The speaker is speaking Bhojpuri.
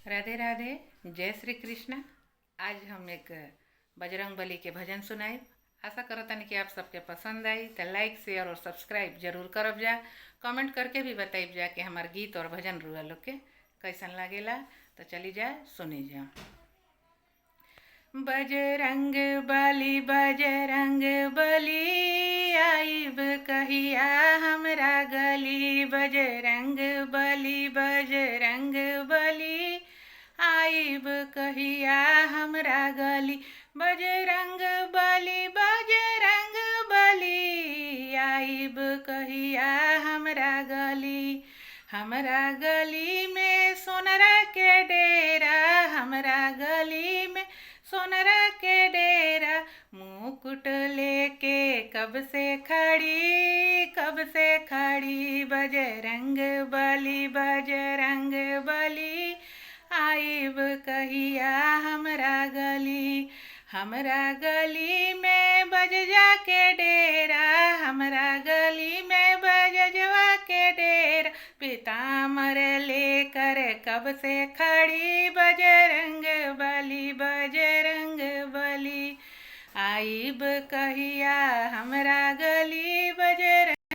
राधे राधे। जय श्री कृष्ण। आज हम एक बजरंग बली के भजन सुनाए। आशा करतन कि आप सबके पसंद आई तो लाइक शेयर और सब्सक्राइब जरूर करब जा। कमेंट करके भी बताइब जा कि हमार गीत और भजन रुआ लोग के कैसन लागेला। तो चली जा सुनी जा। बजरंग बली आइब कहिया हमरा गली। बजरंग बली आइब कहिया हमरा गली। बजरंग बली आइब कहिया हमरा गली। हमरा गली में सोनरा के डेरा, हमरा गली में सोनरा के डेरा। मुकुट लेके कब से खड़ी बजरंग बली आइब कहिया हमरा गली। हमरा गली में बजजा के डेरा, हमरा गली में बजजवा के डेरा। पीताम्बर लेकर कब से खड़ी बजरंग बली आइब कहिया हमरा गली। बजरंग